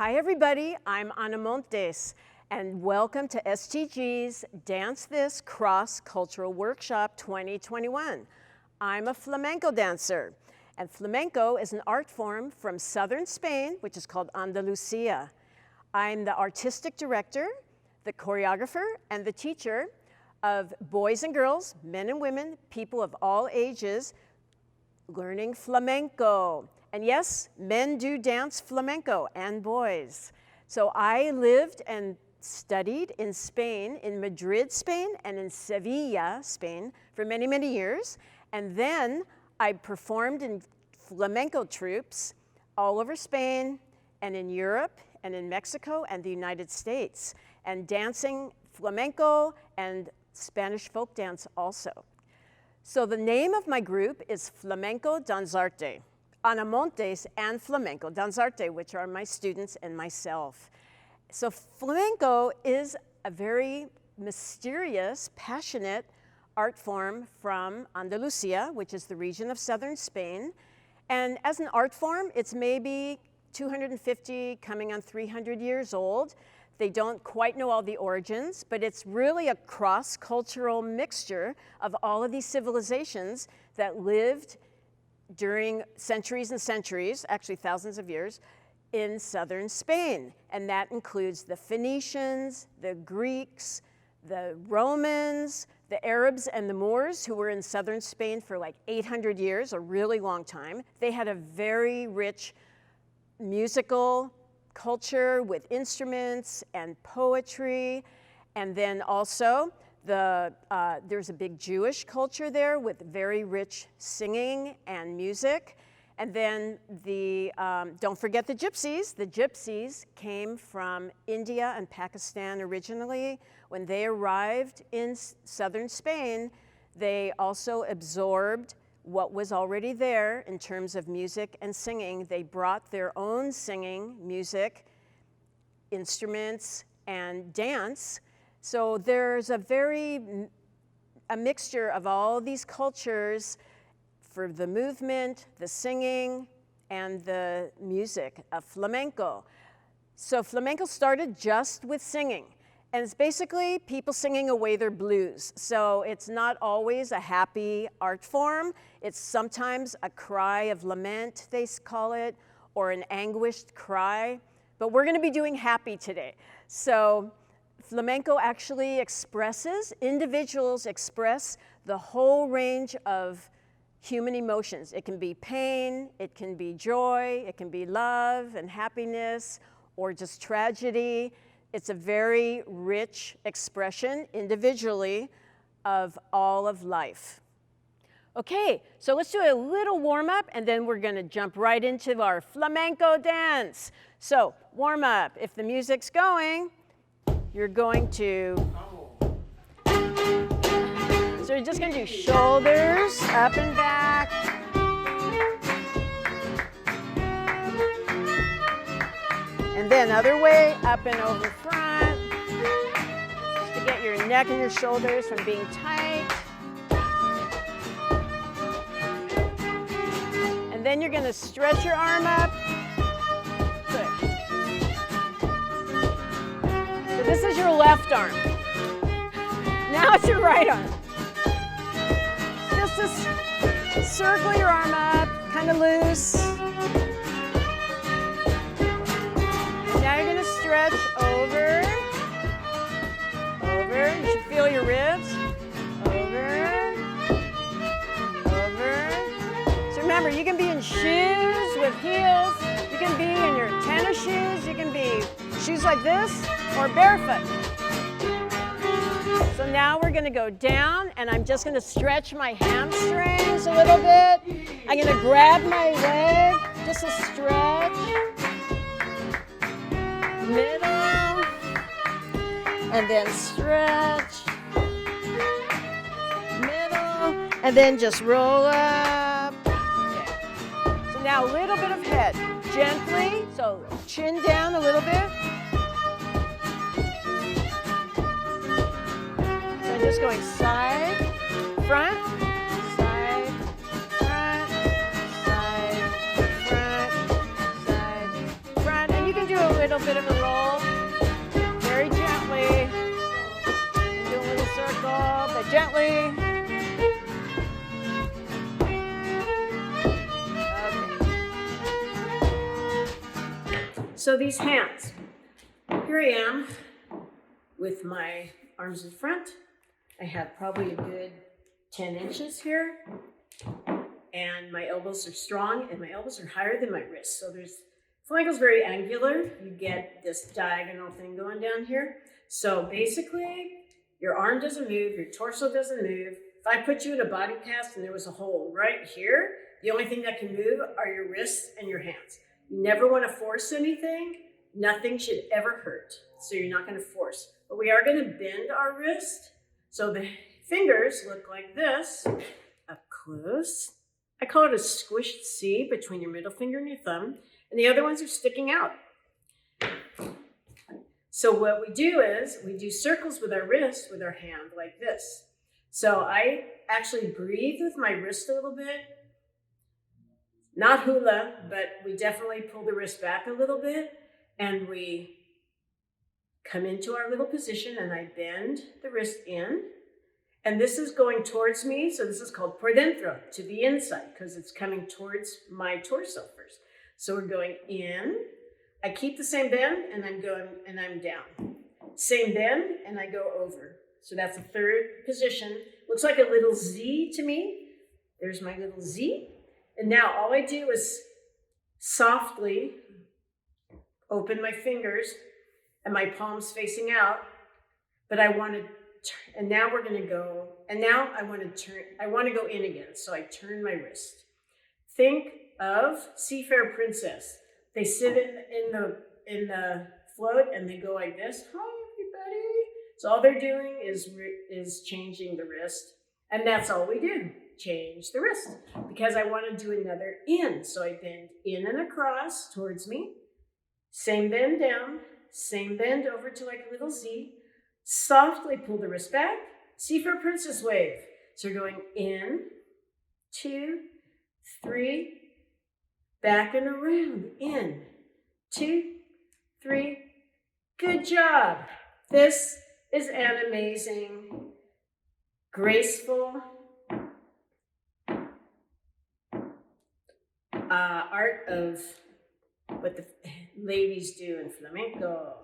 Hi everybody, I'm Montes, and welcome to STG's Dance This Cross-Cultural Workshop 2021. I'm a flamenco dancer, and flamenco is an art form from southern Spain, which is called Andalusia. I'm the artistic director, the choreographer, and the teacher of boys and girls, men and women, people of all ages, learning flamenco. And yes, men do dance flamenco, and boys. So I lived and studied in Spain, in Madrid, Spain, and in Sevilla, Spain, for many, many years. And then I performed in flamenco troupes all over Spain, and in Europe, and in Mexico, and the United States, and dancing flamenco and Spanish folk dance also. So the name of my group is Flamenco Danzarte. Montes and Flamenco Danzarte, which are my students and myself. So flamenco is a very mysterious, passionate art form from Andalusia, which is the region of southern Spain. And as an art form, it's maybe 250, coming on 300 years old. They don't quite know all the origins, but it's really a cross-cultural mixture of all of these civilizations that lived during centuries and centuries, actually thousands of years, in southern Spain. And that includes the Phoenicians, the Greeks, the Romans, the Arabs, and the Moors, who were in southern Spain for like 800 years, a really long time. They had a very rich musical culture with instruments and poetry, and then also there's a big Jewish culture there with very rich singing and music. And then don't forget the Gypsies. The Gypsies came from India and Pakistan originally. When they arrived in southern Spain, they also absorbed what was already there in terms of music and singing. They brought their own singing, music, instruments, and dance. So there's a mixture of all these cultures for the movement, the singing, and the music of flamenco. So flamenco started just with singing. And it's basically people singing away their blues. So it's not always a happy art form. It's sometimes a cry of lament, they call it, or an anguished cry. But we're gonna be doing happy today. So flamenco actually individuals express the whole range of human emotions. It can be pain, it can be joy, it can be love and happiness, or just tragedy. It's a very rich expression individually of all of life. Okay, so let's do a little warm up and then we're gonna jump right into our flamenco dance. So warm up, if the music's going, you're going to, so you're just gonna do shoulders up and back. And then other way, up and over front, just to get your neck and your shoulders from being tight. And then you're gonna stretch your arm up. Good. So this is your left arm. Now it's your right arm. Just to circle your arm up, kind of loose. Now you're gonna stretch over. You should feel your ribs. Over. So remember, you can be in shoes with heels. You can be in your tennis shoes. You can be shoes like this or barefoot. So now we're gonna go down and I'm just gonna stretch my hamstrings a little bit. I'm gonna grab my leg, just a stretch. Middle, and then stretch. Middle, and then just roll up. Okay. So now a little bit of head, gently, so chin down a little bit. Just going side, front, side, front, side, front, side, front. And you can do a little bit of a roll, very gently. And do a little circle, but gently. Okay. So these hands, here I am with my arms in front. I have probably a good 10 inches here. And my elbows are strong, and my elbows are higher than my wrists. So Flamenco's very angular. You get this diagonal thing going down here. So basically, your arm doesn't move, your torso doesn't move. If I put you in a body cast and there was a hole right here, the only thing that can move are your wrists and your hands. You never want to force anything. Nothing should ever hurt. So you're not going to force. But we are going to bend our wrist. So the fingers look like this, up close. I call it a squished C between your middle finger and your thumb, and the other ones are sticking out. So what we do is we do circles with our wrist with our hand like this. So I actually breathe with my wrist a little bit. Not hula, but we definitely pull the wrist back a little bit, and we come into our little position, and I bend the wrist in. And this is going towards me, so this is called por dentro, to the inside, because it's coming towards my torso first. So we're going in, I keep the same bend, and I'm going, and I'm down. Same bend, and I go over. So that's the third position. Looks like a little Z to me. There's my little Z. And now all I do is softly open my fingers, and my palms facing out, but I want to. And now we're going to go, and now I want to go in again. So I turn my wrist. Think of Seafair Princess. They sit in the float and they go like this. Hi, everybody. So all they're doing is changing the wrist. And that's all we do. Change the wrist. Because I want to do another in. So I bend in and across towards me. Same bend down. Same bend over to like a little Z. Softly pull the wrist back. Seafair Princess wave. So you're going in, 2, 3, back and around. In, 2, 3. Good job. This is an amazing, graceful art of what the ladies do in flamenco.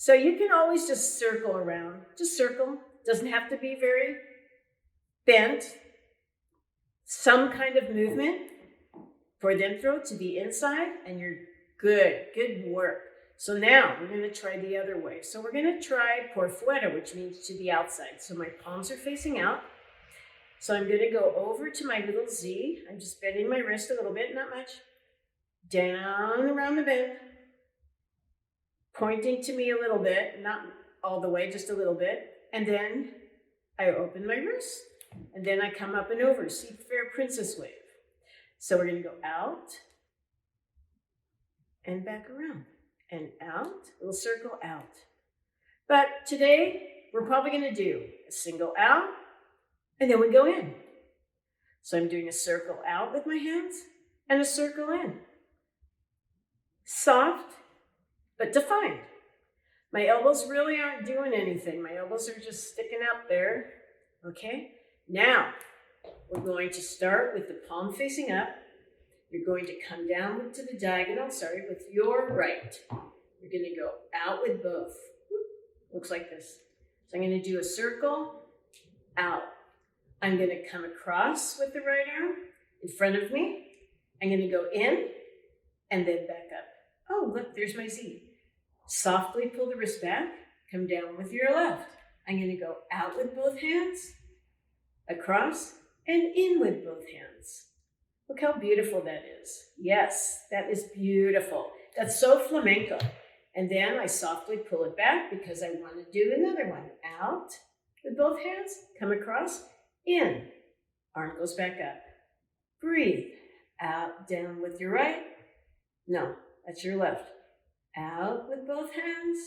So you can always just circle around. Just circle. Doesn't have to be very bent. Some kind of movement. Por dentro to the inside, and you're good. Good work. So now we're going to try the other way. So we're going to try por fuera, which means to the outside. So my palms are facing out. So I'm going to go over to my little Z. I'm just bending my wrist a little bit, not much. Down around the bend. Pointing to me a little bit, not all the way, just a little bit. And then I open my wrist. And then I come up and over, Seafair Princess wave. So we're going to go out and back around and out, little circle out. But today we're probably going to do a single out and then we go in. So I'm doing a circle out with my hands and a circle in. Soft, but defined. My elbows really aren't doing anything. My elbows are just sticking out there. Okay? Now, we're going to start with the palm facing up. You're going to come down to the diagonal, with your right. You're going to go out with both. Looks like this. So I'm going to do a circle, out. I'm going to come across with the right arm in front of me. I'm going to go in and then back up. Oh, look, there's my Z. Softly pull the wrist back, come down with your left. I'm going to go out with both hands, across, and in with both hands. Look how beautiful that is. Yes, that is beautiful. That's so flamenco. And then I softly pull it back because I want to do another one. Out with both hands, come across, in. Arm goes back up. Breathe. Out, down with your right. No, that's your left. Out with both hands.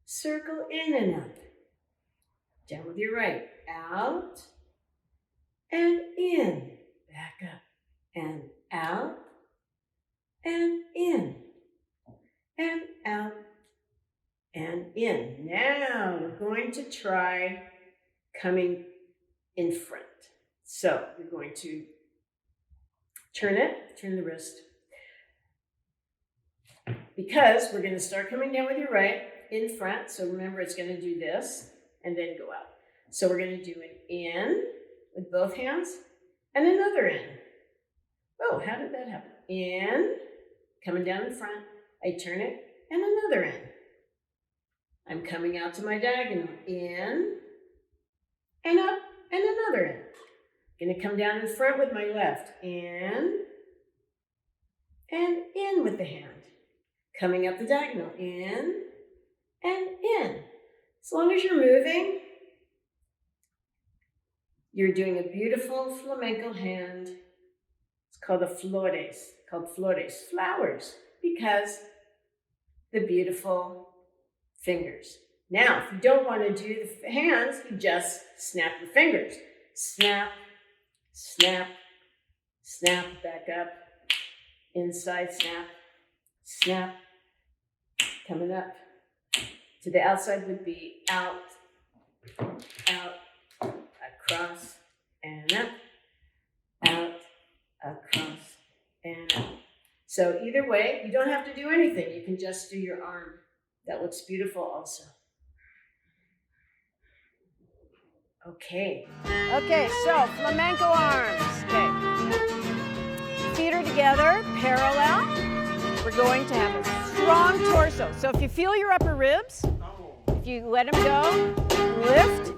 Circle in and up. Down with your right. Out and in. Back up and out and in and out we're going to try coming in front. So you're going to turn the wrist, because we're going to start coming down with your right in front. So remember, it's going to do this and then go out. So we're going to do an in with both hands and another in. Oh, how did that happen? In, coming down in front, I turn it, and another in. I'm coming out to my diagonal, in, and up, and another in. Gonna come down in front with my left, in, and in with the hand. Coming up the diagonal, in, and in. As long as you're moving, you're doing a beautiful flamenco hand. It's called a flores, flowers, because the beautiful fingers. Now, if you don't want to do the hands, you just snap your fingers. Snap, snap, snap, back up, inside, snap, snap, coming up. To the outside would be out, out, across, and up, out, across, and up. So either way, you don't have to do anything. You can just do your arm. That looks beautiful also. Okay. Okay, so flamenco arms. Okay. Feet are together, parallel. We're going to have a strong torso. So if you feel your upper ribs, if you let them go, lift.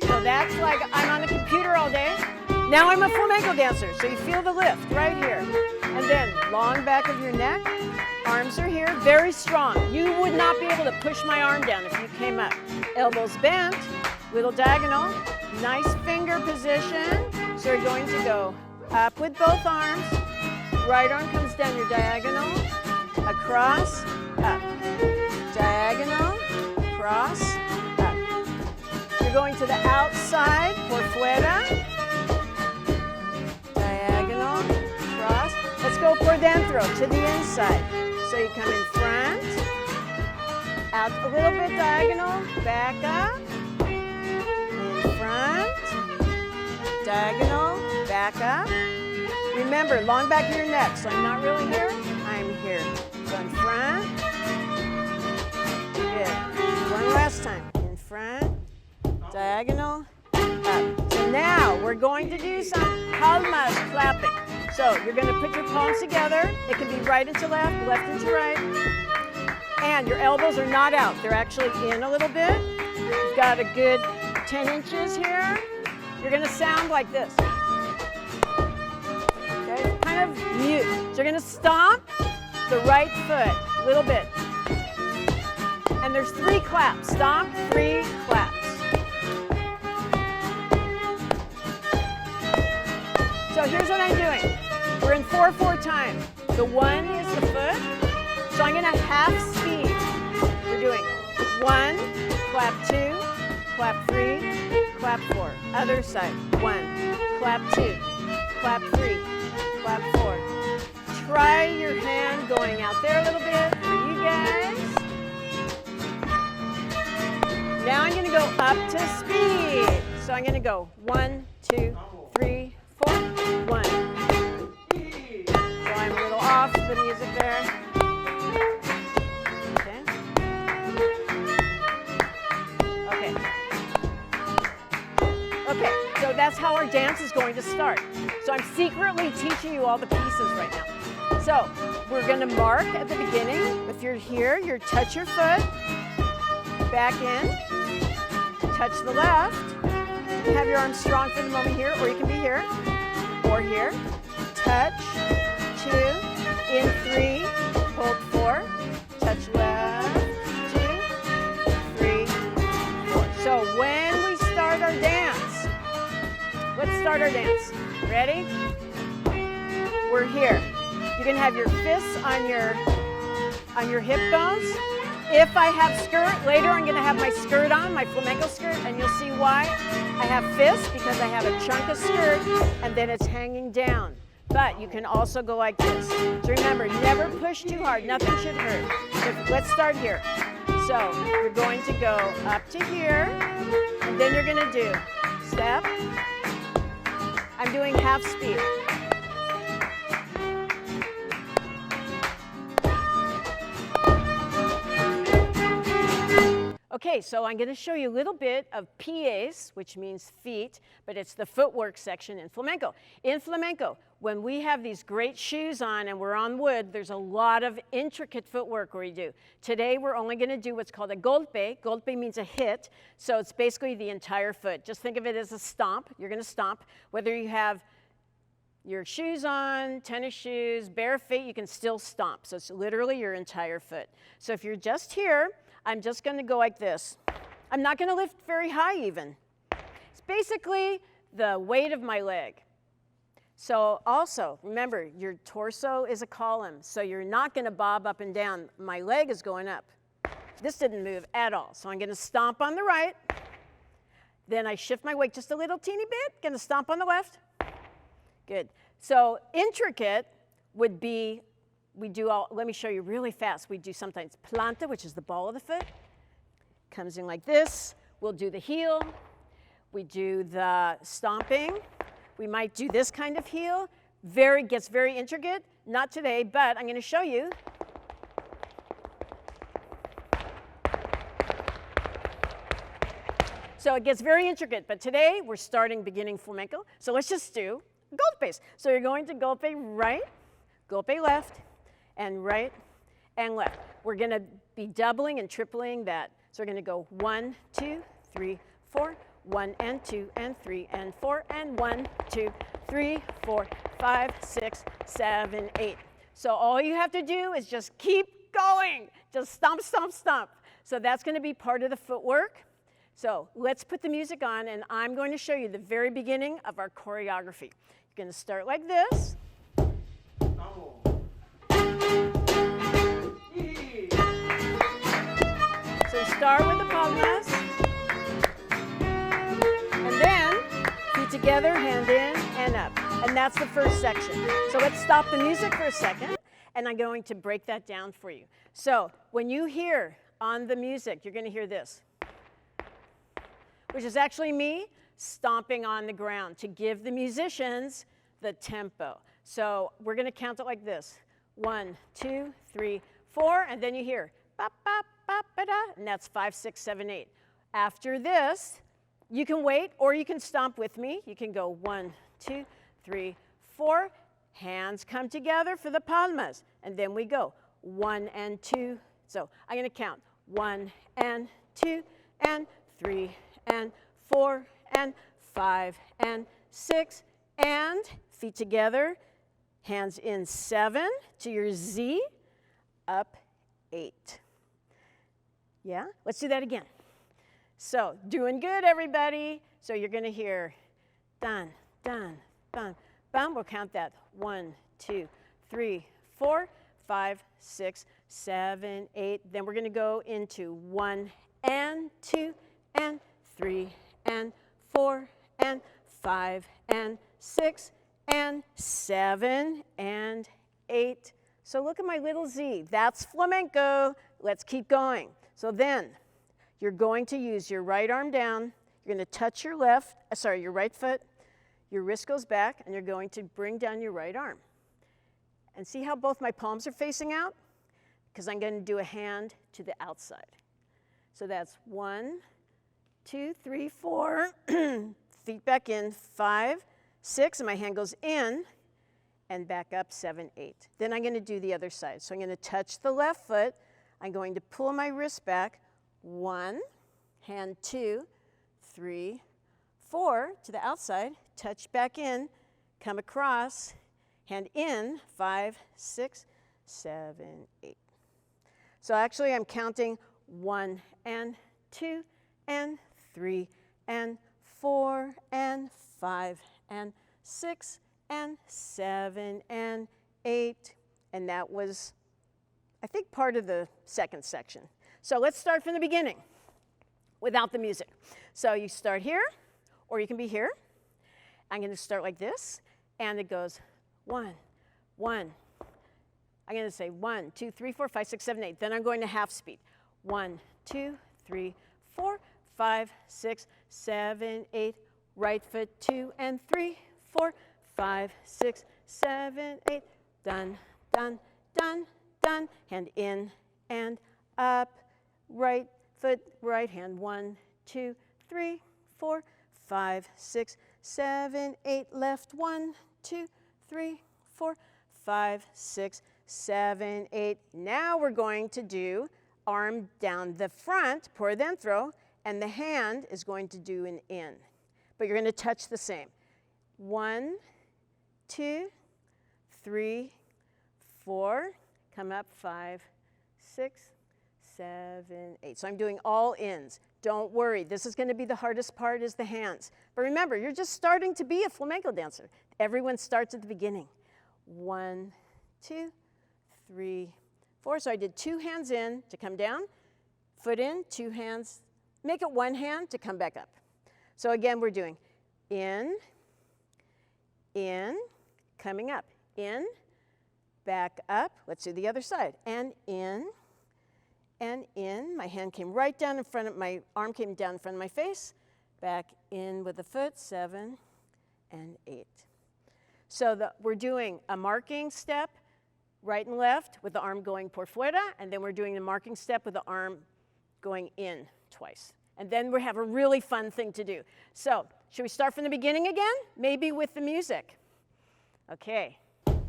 So that's like I'm on the computer all day. Now I'm a flamenco dancer, so you feel the lift right here. And then long back of your neck, arms are here, very strong. You would not be able to push my arm down if you came up. Elbows bent, little diagonal, nice finger position. So you're going to go up with both arms. Right arm comes down your diagonal, across, up. Diagonal, cross, up. You're going to the outside, por fuera. Diagonal, cross. Let's go por dentro, to the inside. So you come in front, out a little bit diagonal, back up, in front, diagonal, back up. Remember, long back of your neck, so I'm not really here, I'm here. So in front, good. One last time, in front, diagonal, up. So now we're going to do some palmas clapping. So you're going to put your palms together. It can be right into left, left into right. And your elbows are not out. They're actually in a little bit. You've got a good 10 inches here. You're going to sound like this. Okay, kind of mute. So you're going to stomp the right foot a little bit. And there's 3 claps. Stomp, 3 claps. So here's what I'm doing. We're in 4/4 time. The 1 is the foot. So I'm going to half speed. We're doing 1, clap 2, clap 3, clap 4. Other side. 1, clap 2, clap 3, clap 4. Try your hand going out there a little bit for you guys. Now I'm going to go up to speed. So I'm going to go 1, 2, 3, 4, 1. So I'm a little off the music there. Okay. Okay. Okay, so that's how our dance is going to start. So I'm secretly teaching you all the pieces right now. So we're going to mark at the beginning. If you're here, you touch your foot, back in, touch the left. You can have your arms strong for the moment here, or you can be here, or here. Touch, 2, in 3, hold 4, touch left, 2, 3, 4. So when we start our dance, let's start our dance. Ready? We're here. You can have your fists on your hip bones. If I have skirt, later I'm going to have my skirt on, my flamenco skirt, and you'll see why. I have fists because I have a chunk of skirt, and then it's hanging down. But you can also go like this. So remember, never push too hard. Nothing should hurt. So let's start here. So So you're going to go up to here, and then you're going to do step. I'm doing half speed. Okay, so I'm going to show you a little bit of pies, which means feet, but it's the footwork section in flamenco. In flamenco, when we have these great shoes on and we're on wood, there's a lot of intricate footwork we do. Today, we're only going to do what's called a golpe. Golpe means a hit, so it's basically the entire foot. Just think of it as a stomp. You're going to stomp. Whether you have your shoes on, tennis shoes, bare feet, you can still stomp. So it's literally your entire foot. So if you're just here, I'm just going to go like this. I'm not going to lift very high even. It's basically the weight of my leg. So also, remember, your torso is a column, so you're not going to bob up and down. My leg is going up. This didn't move at all. So I'm going to stomp on the right. Then I shift my weight just a little teeny bit. Going to stomp on the left. Good. So intricate would be, let me show you really fast. We do sometimes planta, which is the ball of the foot. Comes in like this. We'll do the heel. We do the stomping. We might do this kind of heel. Gets very intricate. Not today, but I'm going to show you. So it gets very intricate, but today we're starting beginning flamenco. So let's just do golpes. So you're going to golpe right, golpe left, and right and left. We're going to be doubling and tripling that. So we're going to go 1, 2, 3, 4, 1 and 2 and 3 and 4 and 1, 2, 3, 4, 5, 6, 7, 8. So all you have to do is just keep going. Just stomp, stomp, stomp. So that's going to be part of the footwork. So let's put the music on, and I'm going to show you the very beginning of our choreography. You're going to start like this. So you start with the palmas, and then feet together, hand in and up. And that's the first section. So let's stop the music for a second, and I'm going to break that down for you. So when you hear on the music, you're going to hear this, which is actually me stomping on the ground to give the musicians the tempo. So we're going to count it like this. 1, 2, 3, 4, and then you hear ba ba ba ba da, and that's 5, 6, 7, 8. After this, you can wait or you can stomp with me. You can go 1, 2, 3, 4. Hands come together for the palmas, and then we go 1 and 2. So I'm going to count 1 and 2 and 3 and 4 and 5 and 6 and feet together, hands in 7 to your Z, up 8. Yeah, let's do that again. So doing good, everybody. So you're going to hear dun, dun, dun, bum. We'll count that 1, 2, 3, 4, 5, 6, 7, 8. Then we're going to go into 1 and 2 and 3 and 4 and 5 and 6 and 7 and 8. So look at my little Z. That's flamenco. Let's keep going. So then you're going to use your right arm down. You're going to touch your your right foot. Your wrist goes back, and you're going to bring down your right arm. And see how both my palms are facing out? Because I'm going to do a hand to the outside. So that's 1, 2, 3, 4, feet back in, 5, 6, and my hand goes in and back up, 7, 8. Then I'm going to do the other side. So I'm going to touch the left foot. I'm going to pull my wrist back, 1, hand 2, 3, 4 to the outside, touch back in, come across, hand in, 5, 6, 7, 8. So actually I'm counting 1 and 2 and 3 and 4 and 5 and 6 and 7 and 8. And that was, I think, part of the second section. So let's start from the beginning without the music. So you start here, or you can be here. I'm going to start like this, and it goes 1, 1. I'm going to say 1, 2, 3, 4, 5, 6, 7, 8. Then I'm going to half speed. 1, 2, 3, 4, 5, 6, 7, 8. Right foot 2 and 3, 4, 5, 6, 7, 8. Done, done, done, done. Hand in and up. Right foot, right hand. 1, 2, 3, 4, 5, 6, 7, 8. Left 1, 2, 3, 4, 5, 6, 7, 8. Now we're going to do arm down the front, por dentro, and the hand is going to do an in. But you're going to touch the same. 1, 2, 3, 4. Come up, 5, 6, 7, 8. So I'm doing all ins. Don't worry. This is going to be the hardest part is the hands. But remember, you're just starting to be a flamenco dancer. Everyone starts at the beginning. 1, 2, 3, 4. So I did 2 hands in to come down, foot in, 2 hands. Make it 1 hand to come back up. So again, we're doing in, coming up, in, back up. Let's do the other side. And in. My hand came right down in front of, my arm came down in front of my face. Back in with the foot, 7 and 8. So we're doing a marking step, right and left, with the arm going por fuera, and then we're doing the marking step with the arm going in twice. And then we have a really fun thing to do. So, should we start from the beginning again? Maybe with the music. Okay. Here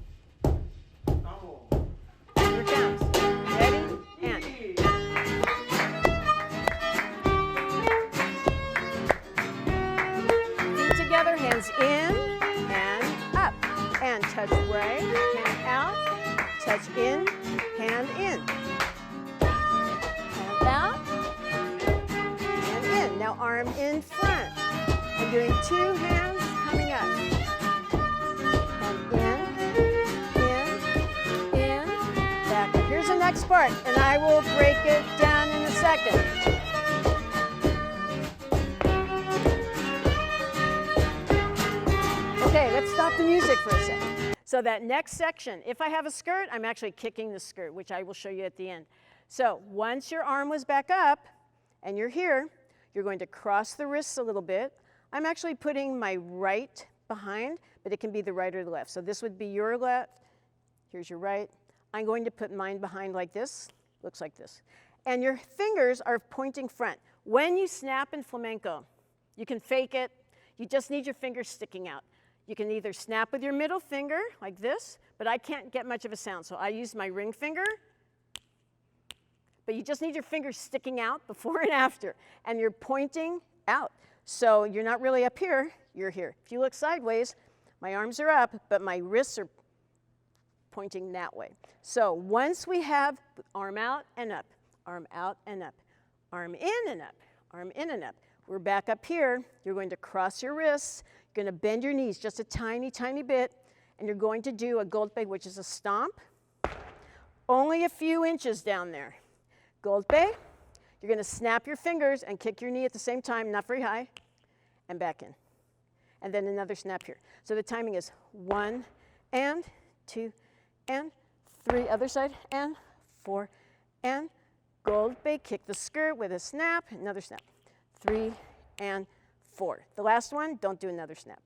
it comes. Ready? And. Feet together, hands in and up. And touch right, hand out, touch in, hand in. Hand out. Now arm in front. I'm doing 2 hands coming up. And in, back up. Here's the next part, and I will break it down in a second. Okay, let's stop the music for a second. So that next section, if I have a skirt, I'm actually kicking the skirt, which I will show you at the end. So once your arm was back up, and you're here, you're going to cross the wrists a little bit. I'm actually putting my right behind, but it can be the right or the left. So this would be your left. Here's your right. I'm going to put mine behind like this. Looks like this. And your fingers are pointing front. When you snap in flamenco, you can fake it. You just need your fingers sticking out. You can either snap with your middle finger like this, but I can't get much of a sound, so I use my ring finger. But you just need your fingers sticking out before and after, and you're pointing out. So you're not really up here, you're here. If you look sideways, my arms are up, but my wrists are pointing that way. So once we have arm out and up, arm out and up, arm in and up, arm in and up, we're back up here. You're going to cross your wrists, you're going to bend your knees just a tiny, tiny bit, and you're going to do a golpe, which is a stomp, only a few inches down there. Golpe, you're going to snap your fingers and kick your knee at the same time, not very high, and back in. And then another snap here. So the timing is 1 and 2 and 3, other side, and 4 and golpe, kick the skirt with a snap, another snap, 3 and 4. The last one, don't do another snap.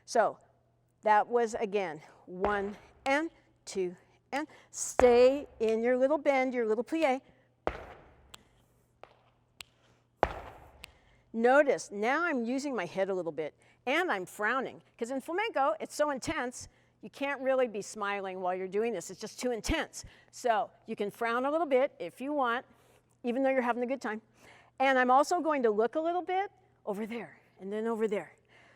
So that was, again, 1 and 2 and stay in your little bend, your little plie. Notice, now I'm using my head a little bit, and I'm frowning, because in flamenco, it's so intense, you can't really be smiling while you're doing this. It's just too intense. So you can frown a little bit if you want, even though you're having a good time. And I'm also going to look a little bit over there, and then over there.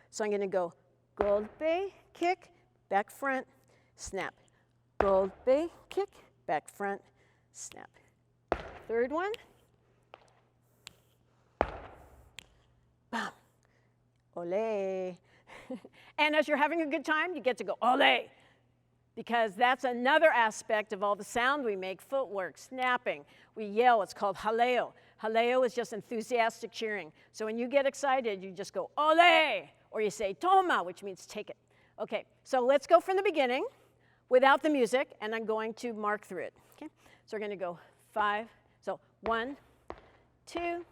So I'm going to go golpe, kick, back front, snap. Golpe, kick, back front, snap. Third one. Bam. Ole. And as you're having a good time, you get to go ole, because that's another aspect of all the sound we make, footwork, snapping. We yell, it's called jaleo. Jaleo is just enthusiastic cheering. So when you get excited, you just go ole, or you say toma, which means take it. Okay, so let's go from the beginning without the music, and I'm going to mark through it. Okay, so we're going to go 5. So 1, 2.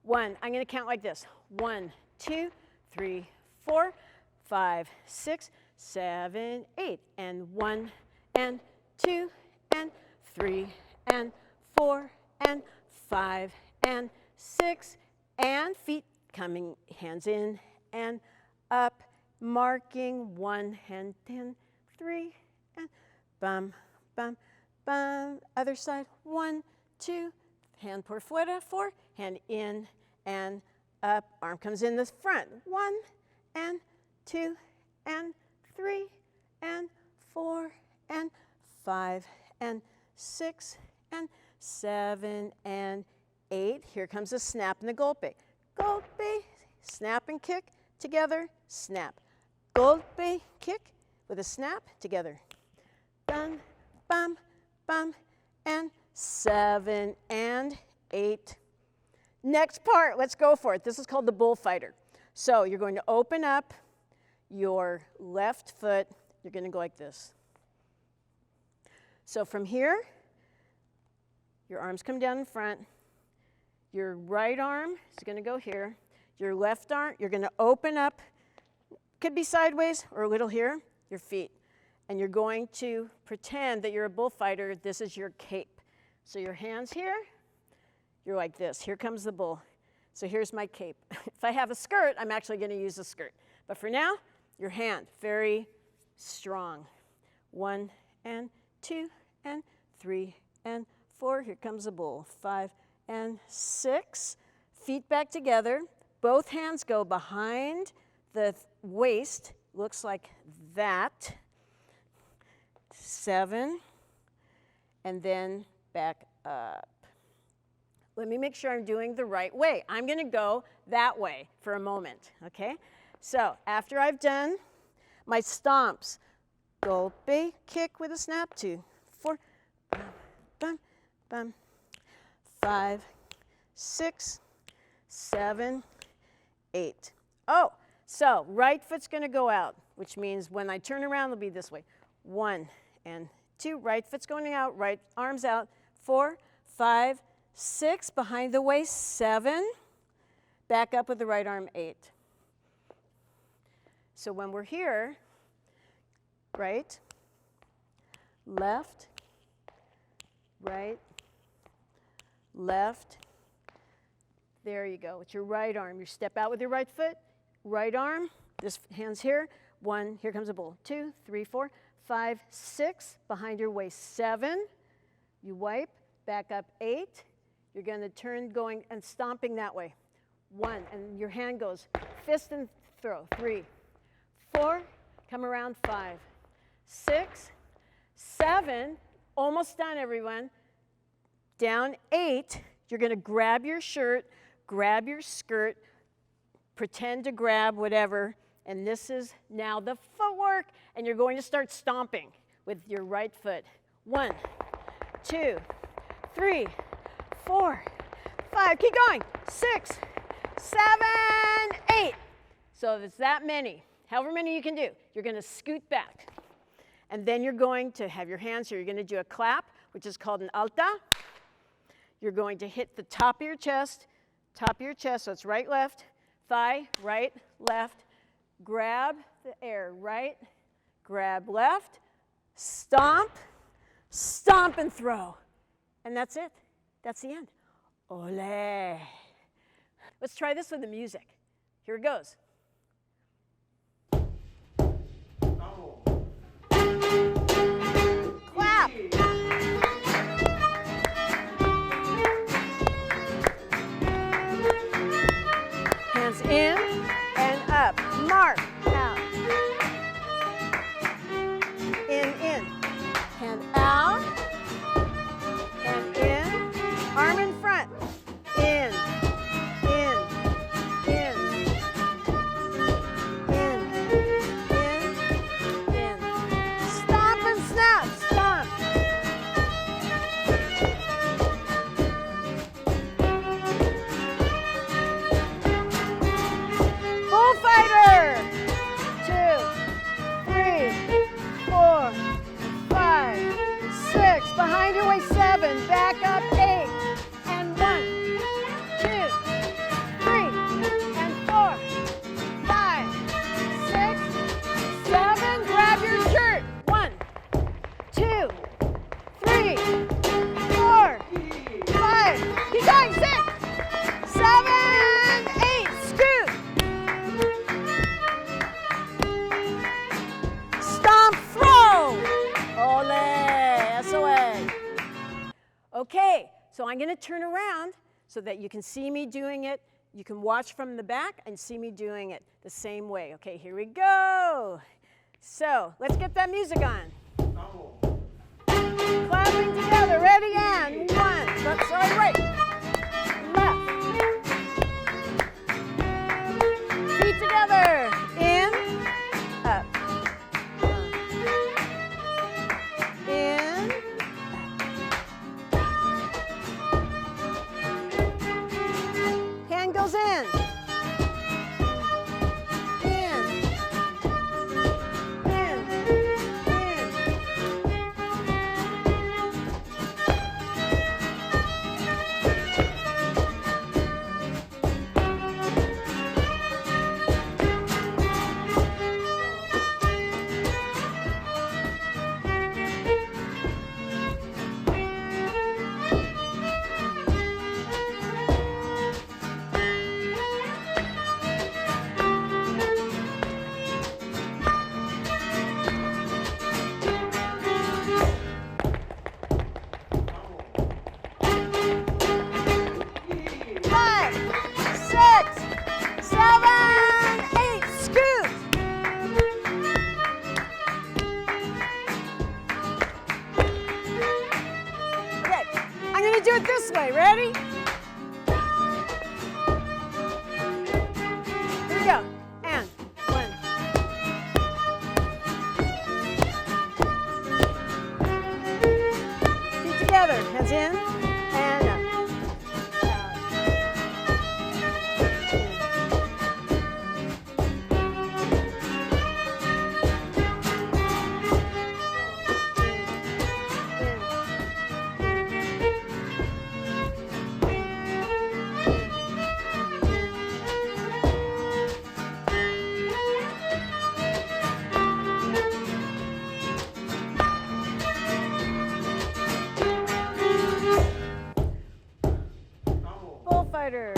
1. I'm going to count like this. 1, 2, 3, 4, 5, 6, 7, 8. And 1, and 2, and 3, and 4, and 5, and 6. And feet coming, hands in and up, marking 1 and 10, 3, and bum, bum, bum. Other side, 1, 2, hand por fuera, 4, hand in and up, arm comes in the front, 1 and 2 and 3 and 4 and 5 and 6 and 7 and 8. Here comes a snap and a golpe. Golpe, snap and kick, together, snap. Golpe, kick, with a snap, together. Bum, bum, bum, and 7 and 8. Next part, let's go for it. This is called the bullfighter. So you're going to open up your left foot. You're going to go like this. So from here, your arms come down in front. Your right arm is going to go here. Your left arm, you're going to open up, could be sideways or a little here, your feet. And you're going to pretend that you're a bullfighter. This is your cape. So your hands here, you're like this. Here comes the bull. So here's my cape. If I have a skirt, I'm actually going to use a skirt. But for now, your hand, very strong. 1 and 2 and 3 and 4. Here comes the bull. 5 and 6. Feet back together. Both hands go behind the waist. Looks like that. 7. And then back up. Let me make sure I'm doing the right way. I'm going to go that way for a moment, okay? So after I've done my stomps, golpe, kick with a snap, 2, 4, bum, bum, bum, 5, 6, 7, 8. Oh, so right foot's going to go out, which means when I turn around, it'll be this way. 1 and 2, right foot's going out, right arm's out. 4, 5, 6, behind the waist, 7. Back up with the right arm, 8. So when we're here, right, left, right, left. There you go. With your right arm, you step out with your right foot, right arm, this hand's here. 1, here comes a bull. 2, 3, 4, 5, 6, behind your waist, 7. You wipe, back up, 8. You're going to turn going and stomping that way. 1, and your hand goes fist and throw. 3, 4, come around, 5, 6, 7, almost done, everyone. Down, 8, you're going to grab your shirt, grab your skirt, pretend to grab whatever, and this is now the footwork, and you're going to start stomping with your right foot. 1, 2, 3, 4, 5, keep going, 6, 7, 8. So if it's that many, however many you can do, you're going to scoot back. And then you're going to have your hands here. You're going to do a clap, which is called an alta. You're going to hit the top of your chest, so it's right, left, thigh, right, left, grab the air, right, grab left, stomp, stomp and throw. And that's it. That's the end. Ole. Let's try this with the music. Here it goes. Clap. Hands in and up. Mark out. In. Hand out. And in. Arm in front. In. Okay, so I'm going to turn around so that you can see me doing it. You can watch from the back and see me doing it the same way. Okay, here we go. So let's get that music on. Clapping together, ready, and one. Sorry, right. Left. Feet together. In, up. In. Hand goes in. Do it this way, ready? Here we go, and one. Feet together, hands in, and up. Bullfighter.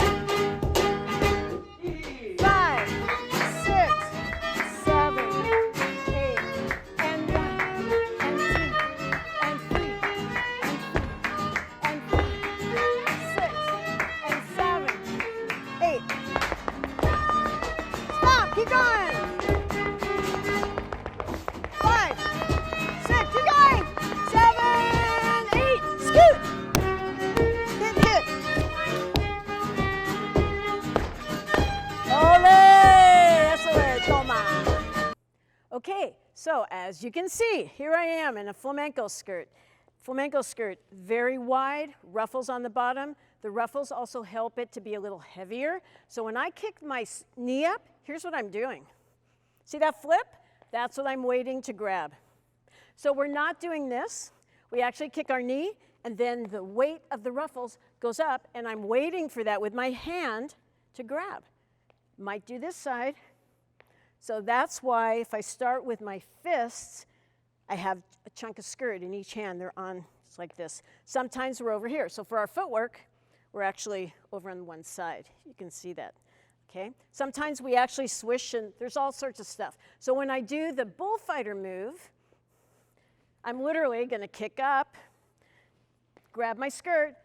5, 6, 7, 8, and 1, and 2, and 3, and 4, and 5, 6, and 7, 8. Stop, keep going. 5, 6, keep going. 7, 8, scoot. Okay, so as you can see, here I am in a flamenco skirt. Flamenco skirt, very wide, ruffles on the bottom. The ruffles also help it to be a little heavier. So when I kick my knee up, here's what I'm doing. See that flip? That's what I'm waiting to grab. So we're not doing this. We actually kick our knee, and then the weight of the ruffles goes up, and I'm waiting for that with my hand to grab. Might do this side. So that's why if I start with my fists, I have a chunk of skirt in each hand. They're on, it's like this. Sometimes we're over here. So for our footwork, we're actually over on one side. You can see that, okay? Sometimes we actually swish, and there's all sorts of stuff. So when I do the bullfighter move, I'm literally gonna kick up, grab my skirt,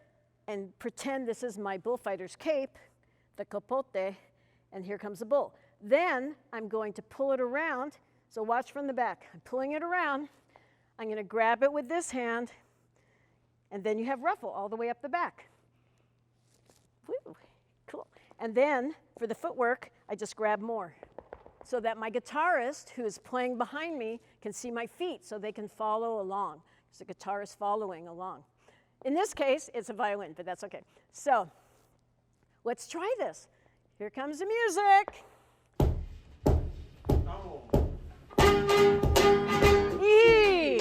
and pretend this is my bullfighter's cape, the capote, and here comes the bull. Then I'm going to pull it around. So watch from the back. I'm pulling it around. I'm going to grab it with this hand, and then you have ruffle all the way up the back. Woo, cool. And then for the footwork, I just grab more so that my guitarist, who is playing behind me, can see my feet so they can follow along. Because the guitar is following along. In this case, it's a violin, but that's okay. So let's try this. Here comes the music. E.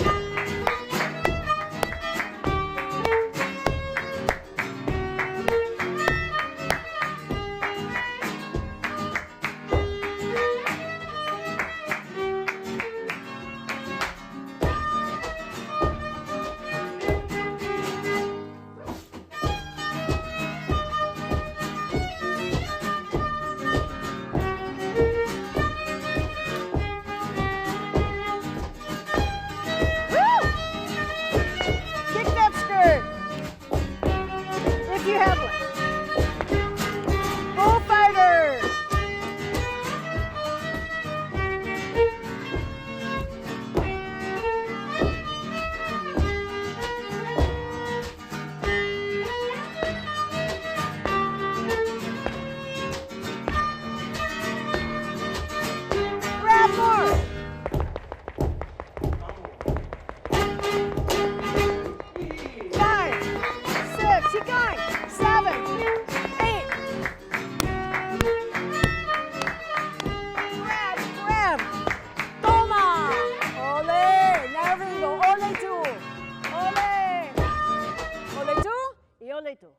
completo.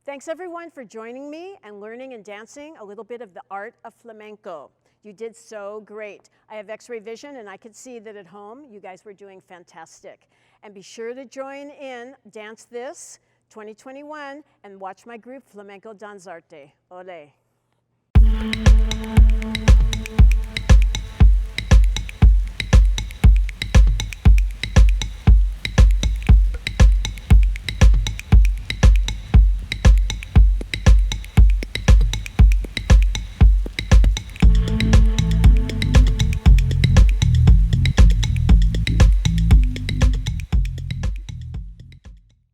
Thanks everyone for joining me and learning and dancing a little bit of the art of flamenco. You did so great. I have X-ray vision and I could see that at home you guys were doing fantastic. And be sure to join in Dance This 2021 and watch my group Flamenco Danzarte. Ole.